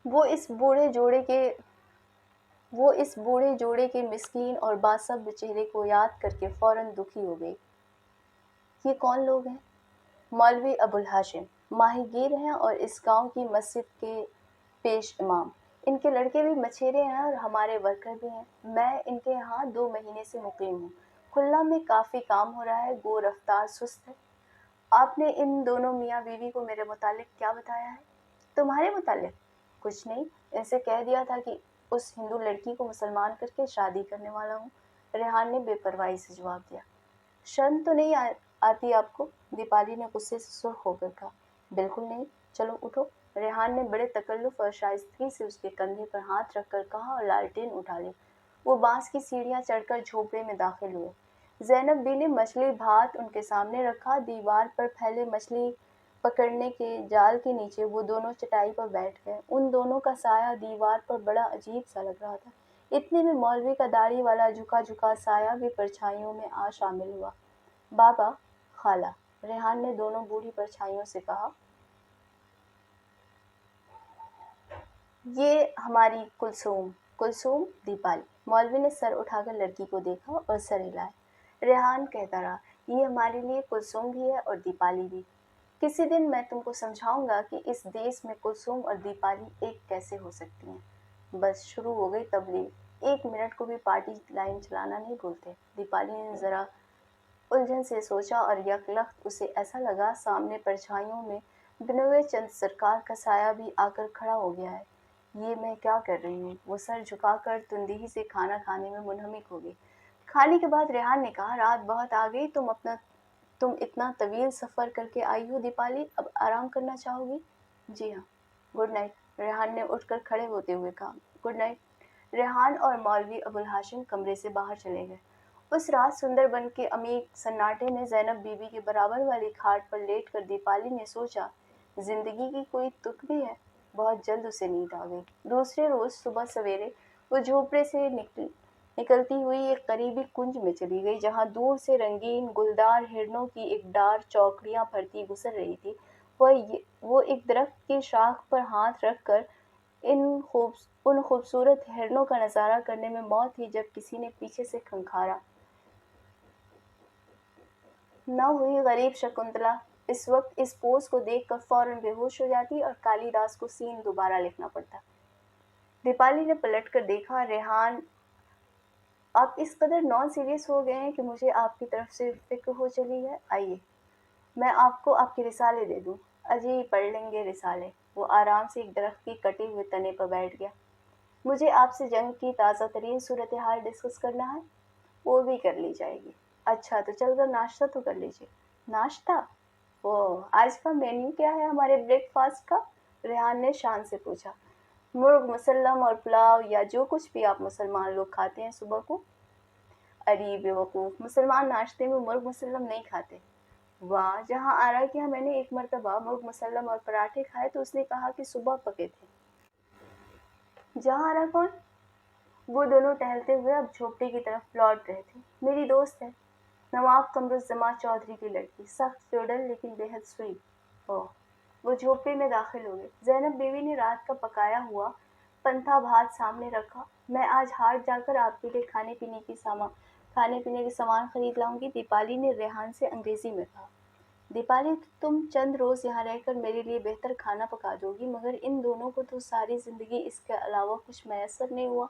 وہ اس بوڑھے جوڑے کے وہ اس بوڑھے جوڑے کے مسکین اور باصبر چہرے کو یاد کر کے فوراً دکھی ہو گئی۔ یہ کون لوگ ہیں؟ مولوی ابوالہاشم ماہی گیر ہیں اور اس گاؤں کی مسجد کے پیش امام۔ ان کے لڑکے بھی مچھیرے ہیں اور ہمارے ورکر بھی ہیں۔ میں ان کے یہاں 2 مہینے سے مقیم ہوں۔ کھلنا میں کافی کام ہو رہا ہے، گو رفتار سست ہے۔ آپ نے ان دونوں میاں بیوی کو میرے متعلق کیا بتایا ہے؟ تمہارے متعلق؟ کچھ نہیں، ان سے کہہ دیا تھا کہ اس ہندو لڑکی کو مسلمان کر کے شادی کرنے والا ہوں۔ ریحان نے بے پرواہی سے جواب دیا۔ شرم تو نہیں آتی آپ کو؟ دیپالی نے غصے سے سرخ ہو کر کہا۔ بالکل نہیں، چلو اٹھو۔ ریحان نے بڑے تکلف اور شائستگی سے اس کے کندھے پر ہاتھ رکھ کر کہا اور لالٹین اٹھا لی۔ وہ بانس کی سیڑھیاں چڑھ کر جھونپڑے میں داخل ہوئے۔ زینب بی نے مچھلی بھات ان کے سامنے رکھا۔ دیوار پر پھیلے مچھلی پکڑنے کے جال کے نیچے وہ دونوں چٹائی پر بیٹھ گئے۔ ان دونوں کا سایہ دیوار پر بڑا عجیب سا لگ رہا تھا۔ اتنے میں مولوی کا داڑھی والا جھکا جھکا سایہ بھی پرچھائیوں میں آ شامل ہوا۔ بابا، خالہ، ریحان نے دونوں بوڑھی پرچھائیوں سے کہا۔ یہ ہماری کلثوم۔ کلثوم؟ دیپالی۔ مولوی نے سر اٹھا کر لڑکی کو دیکھا اور سر ہلایا۔ ریحان کہتا رہا، یہ ہمارے لیے کلثوم بھی ہے اور دیپالی بھی۔ کسی دن میں تم کو سمجھاؤں گا کہ اس دیس میں کلثوم اور دیپالی ایک کیسے ہو سکتی ہیں۔ بس شروع ہو گئی تبلیغ۔ 1 منٹ کو بھی پارٹی لائن چلانا نہیں بھولتے۔ دیپالی نے ذرا الجھن سے سوچا اور یک لخت اسے ایسا لگا سامنے پرچھائیوں میں بنے ہوئے چند سرکار کا سایہ بھی آ کر کھڑا ہو گیا ہے۔ یہ میں کیا کر رہی ہوں؟ وہ سر جھکا کر تندی سے کھانا کھانے میں منہمک ہو گئی۔ کھانے کے بعد ریحان نے کہا، رات بہت آ گئی، تم اتنا طویل سفر کر کے آئی ہو دیپالی، اب آرام کرنا چاہو گی؟ جی ہاں۔ گڈ نائٹ، ریحان نے اٹھ کر کھڑے ہوتے ہوئے کہا۔ Good night. ریحان اور مولوی ابوالہاشم کمرے سے باہر چلے گئے۔ اس رات سندر بن کے عمیق سناٹے میں زینب بی بی کے برابر والی کھاٹ پر لیٹ کر دیپالی نے سوچا، زندگی کی کوئی تک بھی ہے؟ بہت جلد اسے نیند آ گئی۔ دوسرے روز صبح سویرے وہ جھونپڑے سے نکلتی ہوئی ایک قریبی کنج میں چلی گئی، جہاں دور سے رنگین گلدار ہرنوں کی ایک ڈار چوکڑیاں بھرتی گزر رہی تھی۔ وہ ایک درخت کی شاخ پر ہاتھ رکھ کر ان خوبصورت ہرنوں کا نظارہ کرنے میں موت تھی جب کسی نے پیچھے سے کھنکھارا۔ نہ ہوئی غریب شکنتلا اس وقت اس پوز کو دیکھ کر فوراً بے ہوش ہو جاتی اور کالی داس کو سین دوبارہ لکھنا پڑتا۔ دیپالی نے پلٹ کر دیکھا۔ ریحان، آپ اس قدر نان سیریس ہو گئے ہیں کہ مجھے آپ کی طرف سے فکر ہو چلی ہے۔ آئیے، میں آپ کو آپ کے رسالے دے دوں۔ اجی پڑھ لیں گے رسالے۔ وہ آرام سے ایک درخت کی کٹے ہوئے تنے پر بیٹھ گیا۔ مجھے آپ سے جنگ کی تازہ ترین صورتحال ڈسکس کرنا ہے۔ وہ بھی کر لی جائے گی۔ اچھا تو چل کر ناشتہ تو کر لیجیے۔ ناشتہ؟ اوہ، آج کا مینیو کیا ہے ہمارے بریک فاسٹ کا؟ ریحان نے شان سے پوچھا۔ مرغ مسلم اور پلاؤ، یا جو کچھ بھی آپ مسلمان لوگ کھاتے ہیں صبح کو۔ ارے بیوقوف، مسلمان ناشتے میں مرغ مسلم نہیں کھاتے۔ واہ، جہاں آرا کے یہاں میں نے ایک مرتبہ مرغ مسلم اور پراٹھے کھائے تو اس نے کہا کہ صبح پکے تھے۔ جہاں آرا کون؟ وہ دونوں ٹہلتے ہوئے اب جھوپڑی کی طرف لوٹ رہے تھے۔ میری دوست ہے، نواب قمرالزمان چودھری کی لڑکی، سخت فیوڈل لیکن بے حد سوئٹ۔ اوہ۔ وہ جھوپڑی میں داخل ہو گئے۔ زینب بیوی نے رات کا پکایا ہوا پنتھا بھات سامنے رکھا۔ میں آج ہاٹ جا کر آپ کے لیے کھانے پینے کے سامان خرید لاؤں گی، دیپالی نے ریحان سے انگریزی میں کہا۔ دیپالی، تم چند روز یہاں رہ کر میرے لیے بہتر کھانا پکا دو گی، مگر ان دونوں کو تو ساری زندگی اس کے علاوہ کچھ میسر نہیں ہوا۔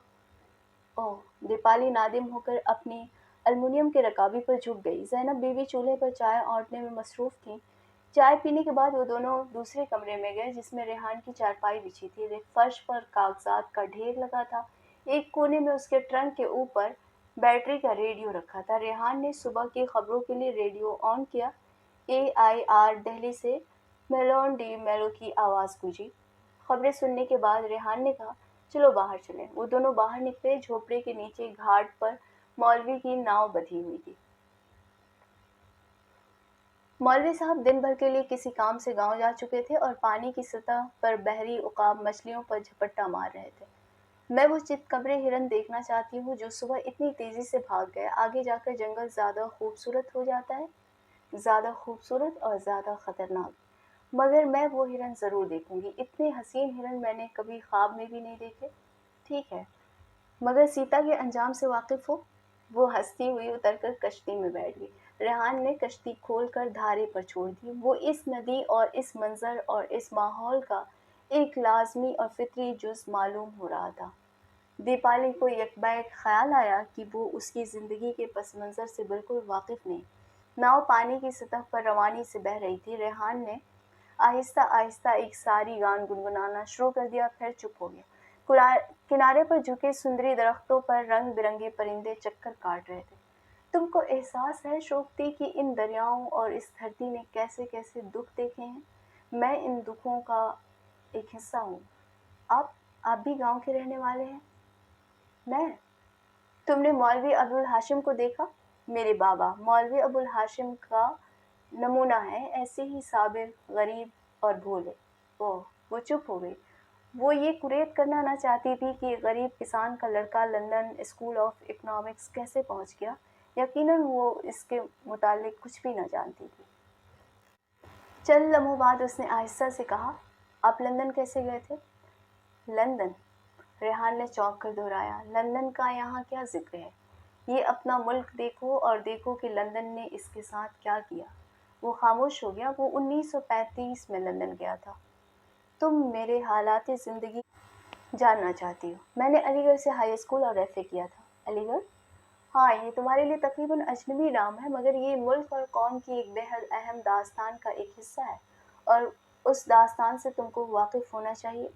اوہ۔ دیپالی نادم ہو کر اپنی المونیم کے رکابی پر جھک گئی۔ زینب بیوی چولہے پر چائے اونٹنے میں مصروف تھیں۔ چائے پینے کے بعد وہ دونوں دوسرے کمرے میں گئے، جس میں ریحان کی چارپائی بچھی تھی۔ فرش پر کاغذات کا ڈھیر لگا تھا۔ ایک کونے میں اس کے ٹرنک کے اوپر بیٹری کا ریڈیو رکھا تھا۔ ریحان نے صبح کی خبروں کے لیے ریڈیو آن کیا۔ AIR دہلی سے میلون ڈی میلو کی آواز گونجی۔ خبریں سننے کے بعد ریحان نے کہا، چلو باہر چلیں۔ وہ دونوں باہر نکلے۔ جھوپڑے کے نیچے گھاٹ پر مولوی کی ناؤ بندھی ہوئی تھی۔ مولوی صاحب دن بھر کے لیے کسی کام سے گاؤں جا چکے تھے اور پانی کی سطح پر بحری عقاب مچھلیوں پر جھپٹا مار رہے تھے۔ میں وہ چت کبرے ہرن دیکھنا چاہتی ہوں جو صبح اتنی تیزی سے بھاگ گئے۔ آگے جا کر جنگل زیادہ خوبصورت ہو جاتا ہے، زیادہ خوبصورت اور زیادہ خطرناک۔ مگر میں وہ ہرن ضرور دیکھوں گی، اتنے حسین ہرن میں نے کبھی خواب میں بھی نہیں دیکھے۔ ٹھیک ہے، مگر سیتا کے انجام سے واقف ہو؟ وہ ہنستی ہوئی اتر کر کشتی میں بیٹھ گئی۔ ریحان نے کشتی کھول کر دھارے پر چھوڑ دی۔ وہ اس ندی اور اس منظر اور اس ماحول کا ایک لازمی اور فطری جز معلوم ہو رہا تھا۔ دیپالی کو یکبیک خیال آیا کہ وہ اس کی زندگی کے پس منظر سے بالکل واقف نہیں۔ ناؤ پانی کی سطح پر روانی سے بہہ رہی تھی۔ ریحان نے آہستہ آہستہ ایک ساری گان گنگنانا شروع کر دیا، پھر چپ ہو گیا۔ کنارے پر جھکے سندری درختوں پر رنگ برنگے پرندے چکر کاٹ رہے تھے۔ تم کو احساس ہے شوکتی کہ ان دریاؤں اور اس دھرتی نے کیسے کیسے دکھ دیکھے ہیں؟ میں ان دکھوں کا ایک حصہ ہوں۔ آپ بھی گاؤں کے رہنے والے ہیں؟ میں؟ تم نے مولوی ابوالہاشم کو دیکھا؟ میرے بابا مولوی ابوالہاشم کا نمونہ ہے، ایسے ہی صابر، غریب اور بھولے۔ اوہ، وہ چپ ہو گئی۔ وہ یہ قریت کرنا نہ چاہتی تھی کہ غریب کسان کا لڑکا لندن اسکول آف اکنامکس کیسے پہنچ گیا۔ یقیناً وہ اس کے متعلق کچھ بھی نہ جانتی تھی۔ چند لمحوں بعد اس نے آہستہ سے کہا، آپ لندن کیسے گئے تھے؟ لندن؟ ریحان نے چونک کر دہرایا، لندن کا یہاں کیا ذکر ہے؟ یہ اپنا ملک دیکھو اور دیکھو کہ لندن نے اس کے ساتھ کیا کیا۔ وہ خاموش ہو گیا۔ وہ 1935 میں لندن گیا تھا۔ تم میرے حالات زندگی جاننا چاہتی ہو؟ میں نے علی گڑھ سے ہائی اسکول اور ایف اے کیا تھا۔ علی گڑھ؟ ہاں، یہ تمہارے لیے تقریباً اجنبی نام ہے، مگر یہ ملک اور قوم کی ایک بے حد اہم داستان کا ایک حصہ ہے، اور اس داستان سے تم کو واقف ہونا چاہیے۔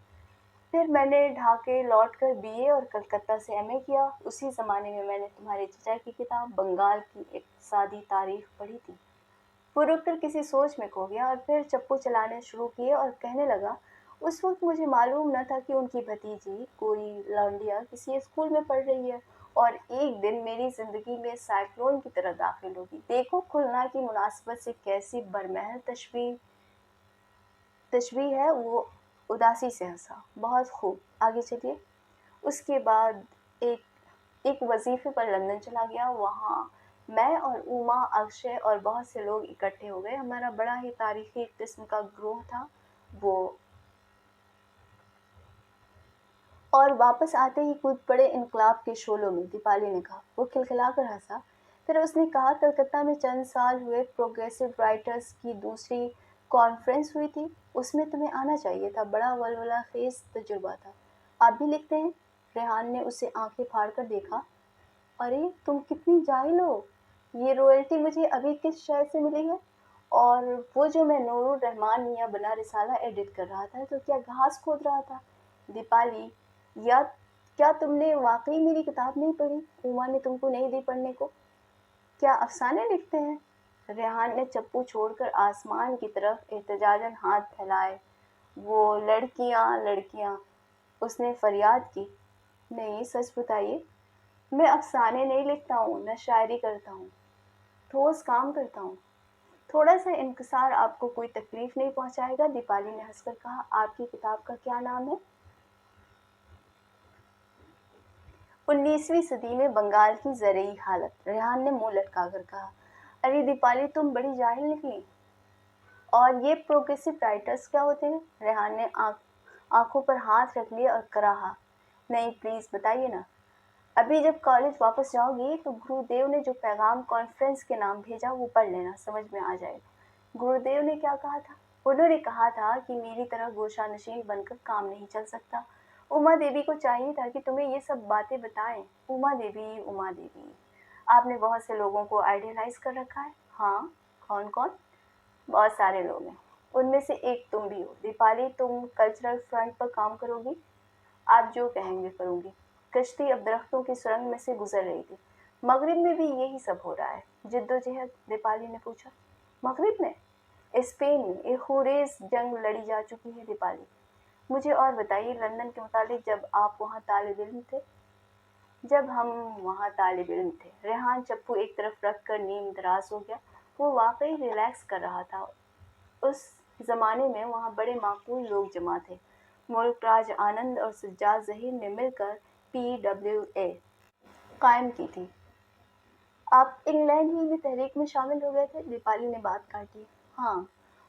پھر میں نے ڈھاکے لوٹ کر بی اے اور کلکتہ سے ایم اے کیا۔ اسی زمانے میں نے تمہارے چچا کی کتاب بنگال کی اقتصادی تاریخ پڑھی تھی۔ وہ رک کر کسی سوچ میں کھو گیا اور پھر چپو چلانے شروع کیے اور کہنے لگا، اس وقت مجھے معلوم نہ تھا کہ ان کی بھتیجی کوئی لونڈیا کسی اسکول میں پڑھ رہی ہے اور ایک دن میری زندگی میں سائیکلون کی طرح داخل ہوگی۔ دیکھو کھلنا کی مناسبت سے کیسی برمحل تشبیہ ہے۔ وہ اداسی سے ہنسا۔ بہت خوب، آگے چلیے۔ اس کے بعد ایک وظیفے پر لندن چلا گیا۔ وہاں میں اور اوما، اکشے اور بہت سے لوگ اکٹھے ہو گئے۔ ہمارا بڑا ہی تاریخی قسم کا گروہ تھا وہ، اور واپس آتے ہی کود پڑے انقلاب کے شعلوں میں، دیپالی نے کہا۔ وہ کھلکھلا کر ہنسا۔ پھر اس نے کہا، کلکتہ میں چند سال ہوئے پروگریسو رائٹرز کی دوسری کانفرنس ہوئی تھی، اس میں تمہیں آنا چاہیے تھا، بڑا ولولہ خیز تجربہ تھا۔ آپ بھی لکھتے ہیں؟ ریحان نے اسے آنکھیں پھاڑ کر دیکھا۔ ارے تم کتنی جاہل ہو! یہ رویلٹی مجھے ابھی کس شے سے ملی ہے؟ اور وہ جو میں نور الرحمن میاں بنا رسالہ ایڈٹ کر رہا تھا تو کیا گھاس کھود رہا تھا؟ دیپالی، یا کیا تم نے واقعی میری کتاب نہیں پڑھی؟ اوما نے تم کو نہیں دی پڑھنے کو؟ کیا افسانے لکھتے ہیں؟ ریحان نے چپو چھوڑ کر آسمان کی طرف احتجاجاً ہاتھ پھیلائے۔ وہ لڑکیاں لڑکیاں، اس نے فریاد کی۔ نہیں، سچ بتائیے۔ میں افسانے نہیں لکھتا ہوں، نہ شاعری کرتا ہوں، ٹھوس کام کرتا ہوں۔ تھوڑا سا انکسار آپ کو کوئی تکلیف نہیں پہنچائے گا؟ دیپالی نے ہنس کر کہا۔ آپ کی کتاب کا کیا نام ہے؟ 19ویں صدی میں بنگال کی زرعی حالت۔ ریحان نے منہ لٹکا کر کہا۔ ارے دیپالی، تم بڑی جاہل نکلی۔ اور یہ پروگریسو رائٹرز کیا ہوتے ہیں؟ ریحان نے آنکھوں پر ہاتھ رکھ لیے اور کراہا۔ نہیں، پلیز بتائیے نا۔ ابھی جب کالج واپس جاؤ گی تو گرودیو نے جو پیغام کانفرنس کے نام بھیجا وہ پڑھ لینا، سمجھ میں آ جائے گا۔ گرودیو نے کیا کہا تھا؟ انہوں نے کہا تھا کہ میری طرح گوشہ نشین بن کر کام نہیں چل سکتا۔ اوما دیوی کو چاہیے تھا کہ تمہیں یہ سب باتیں بتائیں۔ اوما دیوی، آپ نے بہت سے لوگوں کو آئیڈیلائز کر رکھا ہے۔ ہاں، کون کون؟ بہت سارے لوگ ہیں، ان میں سے ایک تم بھی ہو۔ دیپالی، تم کلچرل فرنٹ پر کام کرو گی؟ آپ جو کہیں گے کروں گی۔ کشتی اب درختوں کی سرنگ میں سے گزر رہی تھی۔ مغرب میں بھی یہی سب ہو رہا ہے؟ جد و جہد؟ دیپالی نے پوچھا۔ مغرب میں؟ اسپین میں ایک خونریز جنگ لڑی جا چکی ہے۔ دیپالی، مجھے اور بتائیے لندن کے متعلق، جب آپ وہاں طالب علم تھے۔ جب ہم وہاں طالب علم تھے۔ ریحان چپو ایک طرف رکھ کر نیم دراز ہو گیا۔ وہ واقعی ریلیکس کر رہا تھا۔ اس زمانے میں وہاں بڑے معقول لوگ جمع تھے۔ ملک راج آنند اور سجاد ظہیر نے مل کر PWA قائم کی تھی۔ آپ انگلینڈ ہی میں تحریک میں شامل ہو گئے تھے؟ دیپالی نے بات کاٹی۔ ہاں،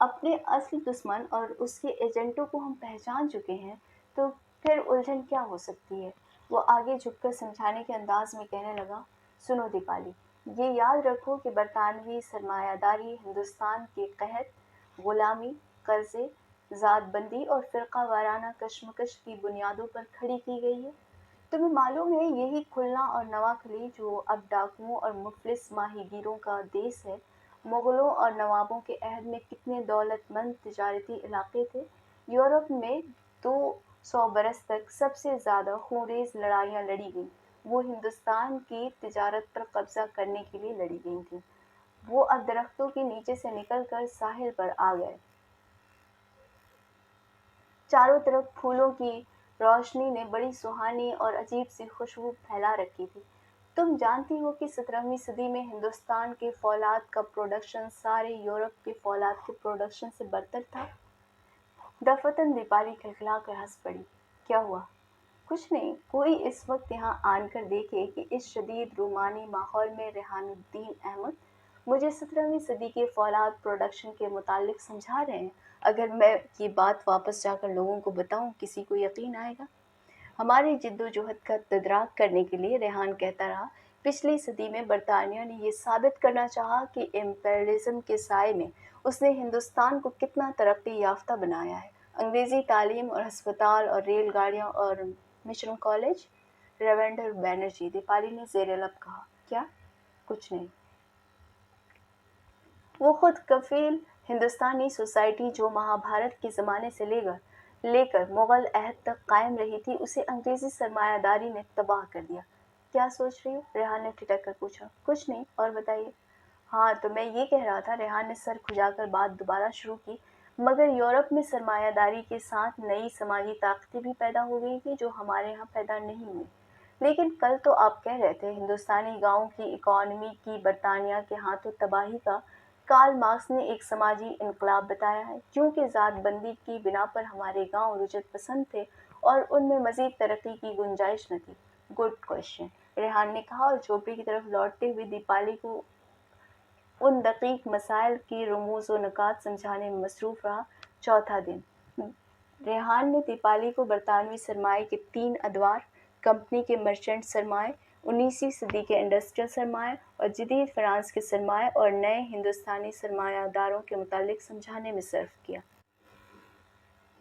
اپنے اصل دشمن اور اس کے ایجنٹوں کو ہم پہچان چکے ہیں تو پھر الجھن کیا ہو سکتی ہے؟ وہ آگے جھک کر سمجھانے کے انداز میں کہنے لگا، سنو دیپالی، یہ یاد رکھو کہ برطانوی سرمایہ داری ہندوستان کے قحط، غلامی، قرضے، ذات بندی اور فرقہ وارانہ کشمکش کی بنیادوں پر کھڑی کی گئی ہے۔ تمہیں معلوم ہے یہی کھلنا اور نواں خلیج جو اب ڈاکوؤں اور مفلس ماہی گیروں کا دیس ہے، مغلوں اور نوابوں کے عہد میں کتنے دولت مند تجارتی علاقے تھے۔ یورپ میں 200 برس تک سب سے زیادہ خونریز لڑائیاں لڑی گئیں، وہ ہندوستان کی تجارت پر قبضہ کرنے کے لیے لڑی گئی تھیں۔ وہ اب درختوں کے نیچے سے نکل کر ساحل پر آ گئے۔ چاروں طرف پھولوں کی روشنی نے بڑی سہانی اور عجیب سی خوشبو پھیلا رکھی تھی۔ تم جانتی ہو کہ 17ویں صدی میں ہندوستان کے فولاد کا پروڈکشن سارے یورپ کے فولاد کے پروڈکشن سے برتر تھا۔ دفتن دیپالی کھلکھلا کر ہنس پڑی۔ کیا ہوا؟ کچھ نہیں، کوئی اس وقت یہاں آن کر دیکھے کہ اس شدید رومانی ماحول میں ریحان الدین احمد مجھے 17ویں صدی کے فولاد پروڈکشن کے متعلق سمجھا رہے ہیں۔ اگر میں یہ بات واپس جا کر لوگوں کو بتاؤں کسی کو یقین آئے گا؟ ہماری جد و جہد کا تدراک کرنے کے لیے ریحان کہتا رہا، پچھلی صدی میں برطانیہ نے یہ ثابت کرنا چاہا کہ امپیرلزم کے سائے میں اس نے ہندوستان کو کتنا ترقی یافتہ بنایا ہے۔ انگریزی تعلیم اور ہسپتال اور ریل گاڑیاں اور مشن کالج۔ ریونڈر بینرجی، دیپالی نے زیر لب کہا۔ کیا؟ کچھ نہیں۔ وہ خود کفیل ہندوستانی سوسائٹی جو مہابھارت کے زمانے سے لے کر مغل عہد تک قائم رہی تھی، اسے انگریزی سرمایہ داری نے تباہ کر دیا۔ کیا سوچ رہی ہو؟ ریحان نے ٹھٹک کر پوچھا۔ کچھ نہیں، اور بتائیے۔ ہاں تو میں یہ کہہ رہا تھا، ریحان نے سر کھجا کر بات دوبارہ شروع کی، مگر یورپ میں سرمایہ داری کے ساتھ نئی سماجی طاقتیں بھی پیدا ہو گئی تھیں جو ہمارے ہاں پیدا نہیں ہوئی۔ لیکن کل تو آپ کہہ رہے تھے ہندوستانی گاؤں کی اکانومی کی برطانیہ کے ہاتھوں تباہی کا کارل مارکس نے ایک سماجی انقلاب بتایا ہے، کیونکہ ذات بندی کی بنا پر ہمارے گاؤں رجعت پسند تھے اور ان میں مزید ترقی کی گنجائش نہ تھی۔ گڈ کوشچن، ریحان نے کہا اور جھوپڑی کی طرف لوٹتے ہوئے دیپالی کو ان دقیق مسائل کی رموز و نکات سمجھانے میں مصروف رہا۔ چوتھا دن، ریحان نے دیپالی کو برطانوی سرمائے کے 3 ادوار، کمپنی کے مرچنٹ سرمائے، 19ویں صدی کے انڈسٹریل سرمائے اور جدید فرانس کے سرمائے اور نئے ہندوستانی سرمایہ داروں کے متعلق سمجھانے میں صرف کیا۔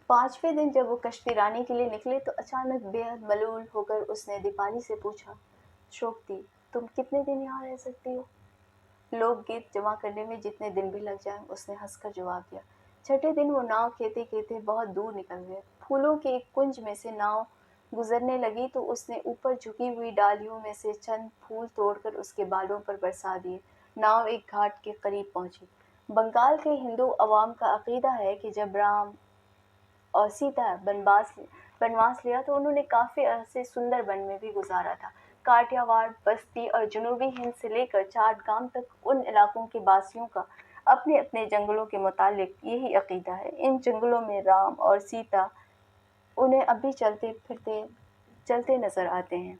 5ویں دن جب وہ کشتی رانی کے لیے نکلے تو اچانک بے حد ملول ہو کر اس نے دیپالی سے پوچھا، شوکتی، تم کتنے دن یہاں رہ سکتی ہو؟ لوک گیت جمع کرنے میں جتنے دن بھی لگ جائیں، اس نے ہنس کر جواب دیا۔ چھٹے دن وہ ناؤ کھیتے کھیتے بہت دور نکل گئے۔ پھولوں کے ایک کنج میں سے ناؤ گزرنے لگی تو اس نے اوپر جھکی ہوئی ڈالیوں میں سے چند پھول توڑ کر اس کے بالوں پر برسا دیے۔ ناؤ ایک گھاٹ کے قریب پہنچی۔ بنگال کے ہندو عوام کا عقیدہ ہے کہ جب رام اور سیتا بنواس لیا تو انہوں نے کافی عرصے سندر بن میں بھی گزارا تھا۔ کاٹیا واڑ، بستی اور جنوبی ہند سے لے کر چاٹ گام تک ان علاقوں کے باسیوں کا اپنے اپنے جنگلوں کے متعلق یہی عقیدہ ہے۔ ان جنگلوں میں رام اور سیتا انہیں اب بھی چلتے نظر آتے ہیں۔